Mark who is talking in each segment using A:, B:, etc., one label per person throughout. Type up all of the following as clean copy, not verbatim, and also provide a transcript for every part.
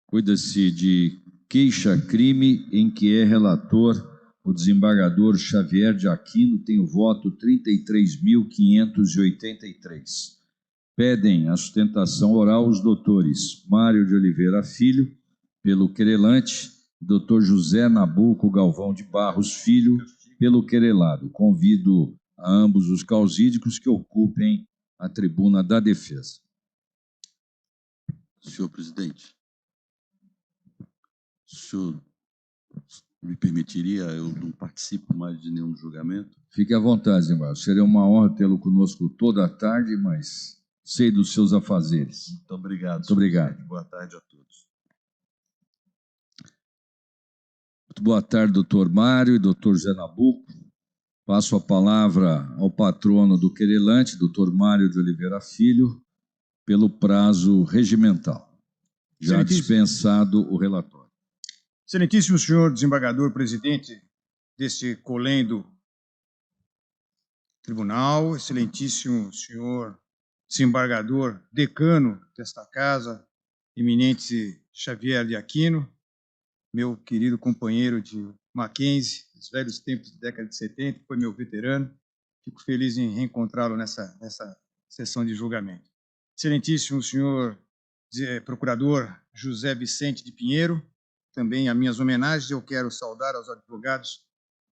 A: Cuida-se de queixa-crime em que é relator o desembargador Xavier de Aquino, tem o voto 33.583. Pedem a sustentação oral os doutores Mário de Oliveira Filho, pelo querelante, doutor José Nabuco Galvão de Barros Filho, pelo querelado. Convido a ambos os causídicos que ocupem a tribuna da defesa.
B: Senhor presidente, o senhor me permitiria, eu não participo mais de nenhum julgamento?
A: Fique à vontade, desembargador. Seria uma honra tê-lo conosco toda a tarde, mas sei dos seus afazeres.
B: Muito obrigado.
A: Muito obrigado.
B: Boa tarde a todos.
A: Muito boa tarde, doutor Mário e doutor Zé Nabuco. Passo a palavra ao patrono do querelante, doutor Mário de Oliveira Filho, pelo prazo regimental. Já dispensado o relatório.
C: Excelentíssimo senhor desembargador presidente deste colendo tribunal, excelentíssimo senhor desembargador decano desta casa, eminente Xavier de Aquino, meu querido companheiro de Mackenzie, dos velhos tempos da década de 70, foi meu veterano. Fico feliz em reencontrá-lo nessa sessão de julgamento. Excelentíssimo senhor procurador José Vicente de Pinheiro, também as minhas homenagens. Eu quero saudar aos advogados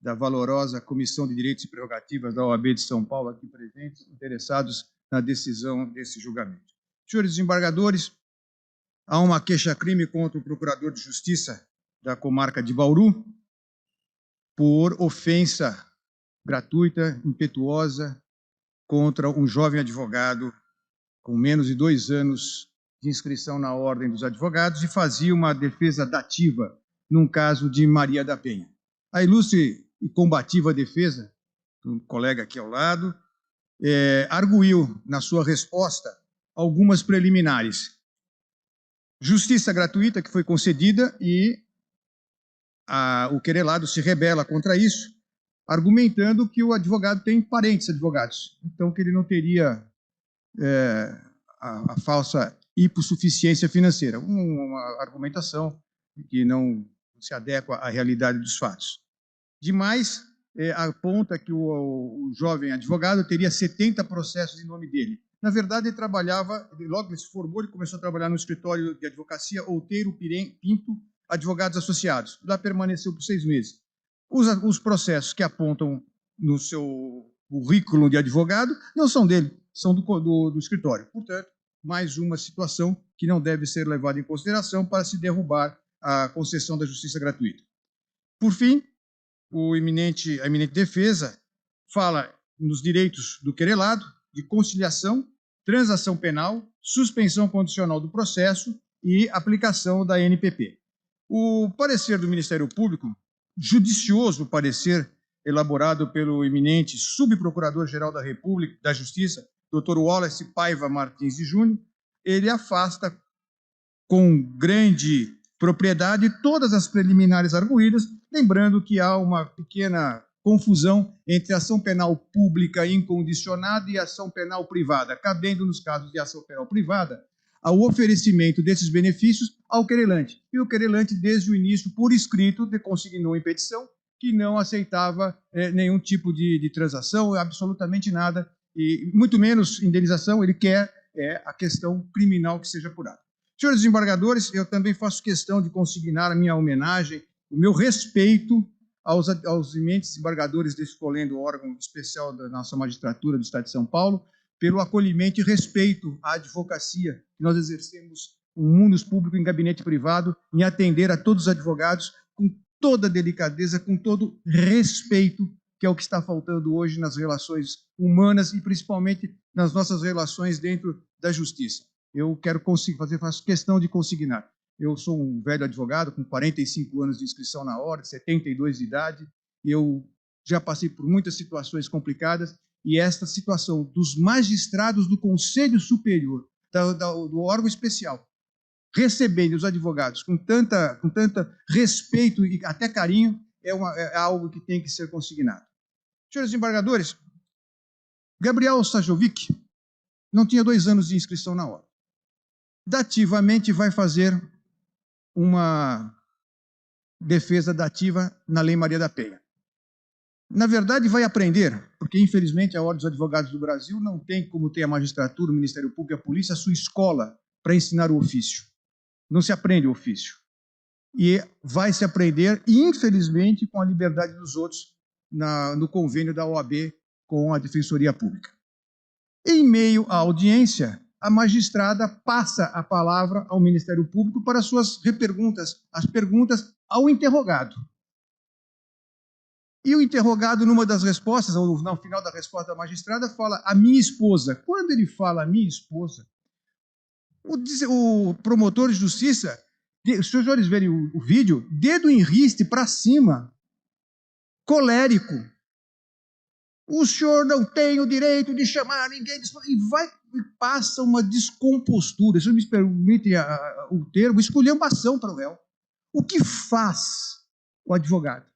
C: da valorosa Comissão de Direitos e Prerrogativas da OAB de São Paulo, aqui presentes, interessados na decisão desse julgamento. Senhores desembargadores, há uma queixa-crime contra o Procurador de Justiça da comarca de Bauru por ofensa gratuita, impetuosa, contra um jovem advogado com menos de 2 anos de inscrição na Ordem dos Advogados e fazia uma defesa dativa num caso de Maria da Penha. A ilustre e combativa defesa, um colega aqui ao lado, arguiu na sua resposta algumas preliminares. Justiça gratuita que foi concedida e o querelado se rebela contra isso, argumentando que o advogado tem parentes advogados, então que ele não teria a falsa hipossuficiência financeira, uma argumentação que não se adequa à realidade dos fatos. Demais, aponta que o jovem advogado teria 70 processos em nome dele. Na verdade, ele trabalhava, logo que ele se formou, ele começou a trabalhar no escritório de advocacia Outeiro Pinto Advogados Associados. Lá permaneceu por 6 meses. Os processos que apontam no seu currículo de advogado não são dele, são do escritório. Portanto, mais uma situação que não deve ser levada em consideração para se derrubar a concessão da justiça gratuita. Por fim, a eminente defesa fala nos direitos do querelado de conciliação, transação penal, suspensão condicional do processo e aplicação da NPP. O parecer do Ministério Público, judicioso parecer elaborado pelo eminente subprocurador-geral da República, da Justiça, Dr. Wallace Paiva Martins de Júnior, ele afasta com grande propriedade todas as preliminares arguídas, lembrando que há uma pequena confusão entre ação penal pública incondicionada e ação penal privada, cabendo, nos casos de ação penal privada, ao oferecimento desses benefícios ao querelante. E o querelante, desde o início, por escrito, consignou em petição que não aceitava nenhum tipo de transação, absolutamente nada, e muito menos indenização. Ele quer a questão criminal que seja apurada. Senhores desembargadores, eu também faço questão de consignar a minha homenagem, o meu respeito aos eminentes desembargadores desse colendo órgão especial da nossa magistratura do Estado de São Paulo, pelo acolhimento e respeito à advocacia que nós exercemos no mundo público e em gabinete privado, em atender a todos os advogados com toda delicadeza, com todo respeito, que é o que está faltando hoje nas relações humanas e principalmente nas nossas relações dentro da justiça. Eu quero faço questão de consignar. Eu sou um velho advogado com 45 anos de inscrição na ordem, 72 de idade. Eu já passei por muitas situações complicadas e esta situação dos magistrados do Conselho Superior, do órgão especial, recebendo os advogados com tanta respeito e até carinho, é algo que tem que ser consignado. Senhores desembargadores, Gabriel Sajovic não tinha 2 anos de inscrição na ordem. Dativamente vai fazer uma defesa dativa na Lei Maria da Penha. Na verdade, vai aprender, porque infelizmente a Ordem dos Advogados do Brasil não tem, como tem a magistratura, o Ministério Público e a polícia, a sua escola para ensinar o ofício. Não se aprende o ofício. E vai se aprender, infelizmente, com a liberdade dos outros no convênio da OAB com a Defensoria Pública. Em meio à audiência, a magistrada passa a palavra ao Ministério Público para suas reperguntas, as perguntas ao interrogado. E o interrogado, numa das respostas, ou no final da resposta da magistrada, fala a minha esposa. Quando ele fala a minha esposa, o promotor de justiça, se os senhores verem o vídeo, dedo em riste para cima, colérico. O senhor não tem o direito de chamar ninguém, e passa uma descompostura, se me permite o termo, esculhambação para o réu. O que faz o advogado?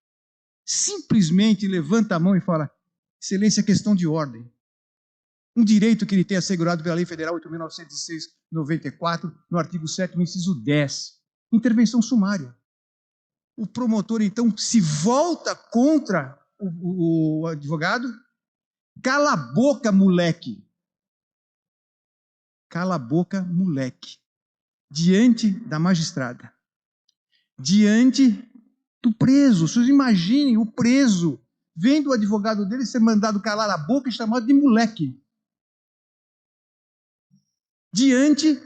C: Simplesmente levanta a mão e fala, excelência, questão de ordem. Um direito que ele tem assegurado pela Lei Federal 8.906/94, no artigo 7º, inciso 10. Intervenção sumária. O promotor, então, se volta contra o advogado. Cala a boca, moleque. Cala a boca, moleque. Diante da magistrada. Diante do preso. Vocês imaginem o preso vendo o advogado dele ser mandado calar a boca e chamado de moleque. Diante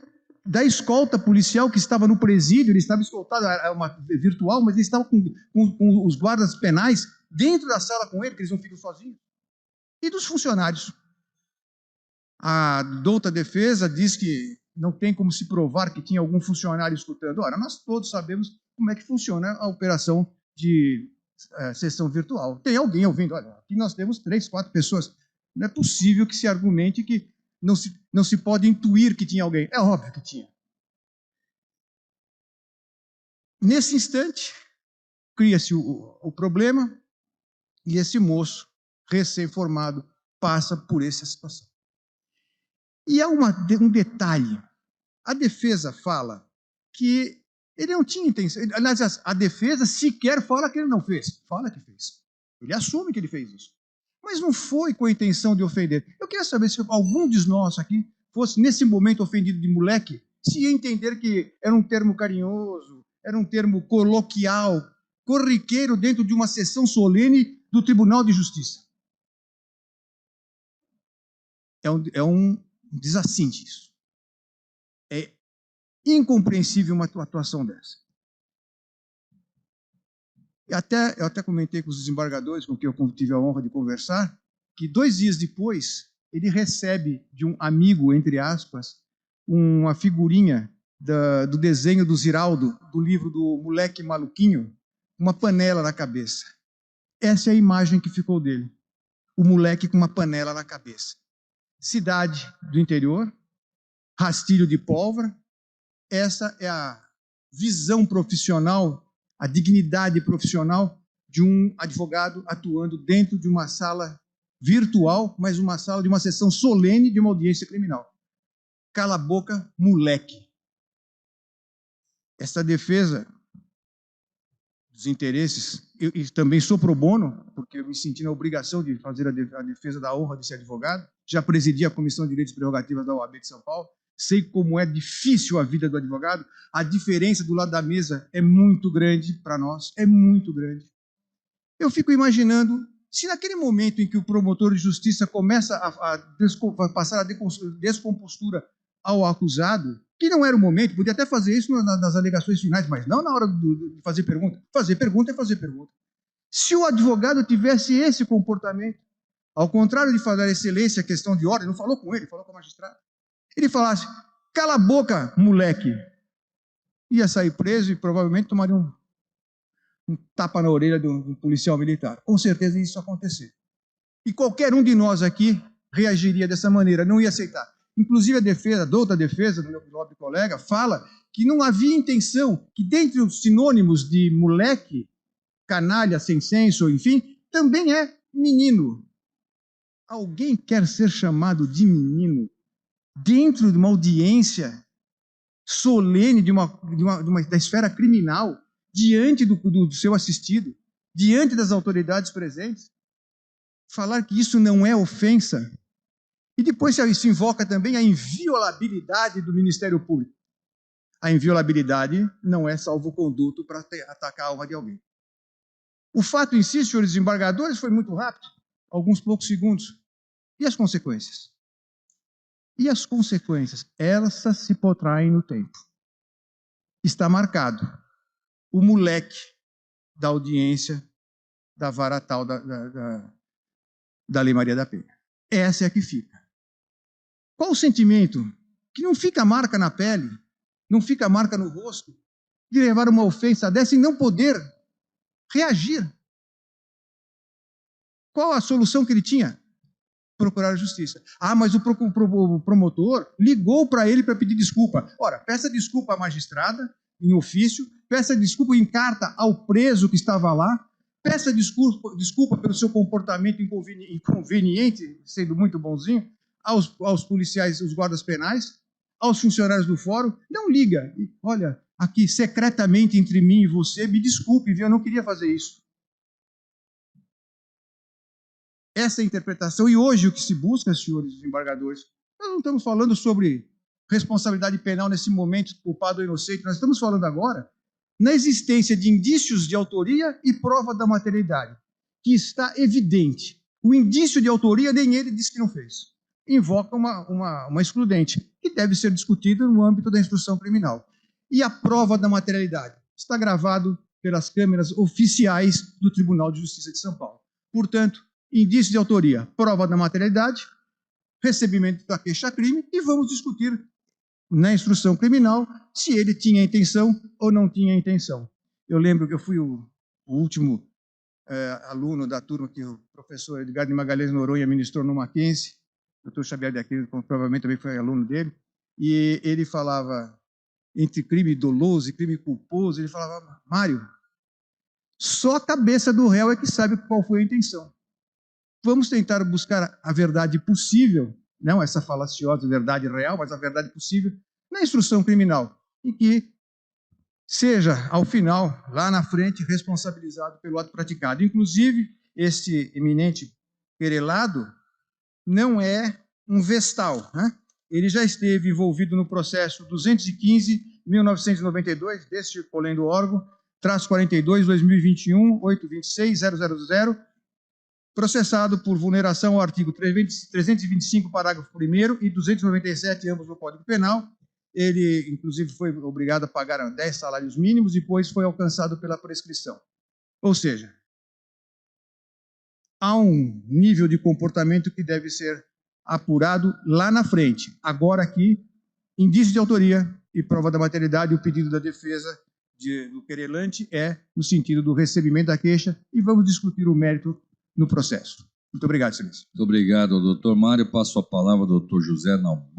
C: da escolta policial que estava no presídio, ele estava escoltado, era uma virtual, mas ele estava com os guardas penais dentro da sala com ele, que eles não ficam sozinhos. E dos funcionários. A douta defesa diz que não tem como se provar que tinha algum funcionário escutando. Ora, nós todos sabemos como é que funciona a operação de sessão virtual. Tem alguém ouvindo, olha, aqui nós temos 3, 4 pessoas. Não é possível que se argumente que não se pode intuir que tinha alguém. É óbvio que tinha. Nesse instante, cria-se o problema e esse moço, recém-formado, passa por essa situação. E há um detalhe. A defesa fala que ele não tinha intenção. Aliás, a defesa sequer fala que ele não fez. Fala que fez. Ele assume que ele fez isso. Mas não foi com a intenção de ofender. Eu queria saber se algum de nós aqui fosse, nesse momento, ofendido de moleque, se ia entender que era um termo carinhoso, era um termo coloquial, corriqueiro dentro de uma sessão solene do Tribunal de Justiça. É um desassinte isso. É incompreensível uma atuação dessa. Eu até comentei com os desembargadores com quem eu tive a honra de conversar, que 2 dias depois ele recebe de um amigo, entre aspas, uma figurinha do desenho do Ziraldo, do livro do Moleque Maluquinho, uma panela na cabeça. Essa é a imagem que ficou dele. O moleque com uma panela na cabeça. Cidade do interior, rastilho de pólvora. Essa é a visão profissional, a dignidade profissional de um advogado atuando dentro de uma sala virtual, mas uma sala de uma sessão solene de uma audiência criminal. Cala a boca, moleque. Essa defesa dos interesses, eu também sou pro bono, porque eu me senti na obrigação de fazer a defesa da honra de ser advogado, já presidi a Comissão de Direitos e Prerrogativas da OAB de São Paulo, sei como é difícil a vida do advogado, a diferença do lado da mesa é muito grande para nós, é muito grande. Eu fico imaginando, se naquele momento em que o promotor de justiça começa a passar a descompostura ao acusado, que não era o momento, podia até fazer isso nas alegações finais, mas não na hora de fazer pergunta. Fazer pergunta é fazer pergunta. Se o advogado tivesse esse comportamento, ao contrário de falar excelência, questão de ordem, não falou com ele, falou com o magistrado, ele falasse, cala a boca, moleque, ia sair preso e provavelmente tomaria um tapa na orelha de um policial militar. Com certeza isso ia acontecer. E qualquer um de nós aqui reagiria dessa maneira, não ia aceitar. Inclusive a douta defesa do meu nobre colega fala que não havia intenção, que dentre os sinônimos de moleque, canalha, sem senso, enfim, também é menino. Alguém quer ser chamado de menino dentro de uma audiência solene da esfera criminal, diante do seu assistido, diante das autoridades presentes? Falar que isso não é ofensa? E depois se invoca também a inviolabilidade do Ministério Público. A inviolabilidade não é salvo-conduto para atacar a alma de alguém. O fato em si, senhores desembargadores, foi muito rápido, alguns poucos segundos. E as consequências? E as consequências? Elas se protraem no tempo. Está marcado o moleque da audiência da vara tal da Lei Maria da Penha. Essa é a que fica. Qual o sentimento? Que não fica marca na pele, não fica marca no rosto, de levar uma ofensa dessa e não poder reagir. Qual a solução que ele tinha? Procurar a justiça. Ah, mas o promotor ligou para ele para pedir desculpa. Ora, peça desculpa à magistrada, em ofício, peça desculpa em carta ao preso que estava lá, peça desculpa pelo seu comportamento inconveniente, sendo muito bonzinho, aos policiais, os guardas penais, aos funcionários do fórum. Não liga. Olha, aqui, secretamente entre mim e você, me desculpe, viu? Eu não queria fazer isso. Essa é a interpretação. E hoje o que se busca, senhores desembargadores, nós não estamos falando sobre responsabilidade penal nesse momento, culpado ou inocente, nós estamos falando agora na existência de indícios de autoria e prova da materialidade, que está evidente. O indício de autoria, nem ele disse que não fez. Invoca uma excludente, que deve ser discutida no âmbito da instrução criminal. E a prova da materialidade está gravado pelas câmeras oficiais do Tribunal de Justiça de São Paulo. Portanto, indício de autoria, prova da materialidade, recebimento da queixa-crime, e vamos discutir na instrução criminal se ele tinha intenção ou não tinha intenção. Eu lembro que eu fui o último aluno da turma que o professor Edgar de Magalhães Noronha ministrou no Mackenzie, o doutor Xavier de Aquino provavelmente também foi aluno dele, e ele falava entre crime doloso e crime culposo, ele falava, Mário, só a cabeça do réu é que sabe qual foi a intenção. Vamos tentar buscar a verdade possível, não essa falaciosa verdade real, mas a verdade possível, na instrução criminal, e que seja, ao final, lá na frente, responsabilizado pelo ato praticado. Inclusive, este eminente querelado não é um vestal, né? Ele já esteve envolvido no processo 215.1992, deste colendo órgão, traço 42, 2021, 826, 000, processado por vulneração ao artigo 325, parágrafo 1º, e 297, ambos do Código Penal. Ele, inclusive, foi obrigado a pagar 10 salários mínimos, depois foi alcançado pela prescrição. Ou seja, há um nível de comportamento que deve ser apurado lá na frente. Agora aqui, indício de autoria e prova da materialidade, o pedido da defesa do querelante é no sentido do recebimento da queixa, e vamos discutir o mérito no processo. Muito obrigado, excelência.
A: Muito obrigado, doutor Mário. Passo a palavra ao doutor José Nabuco.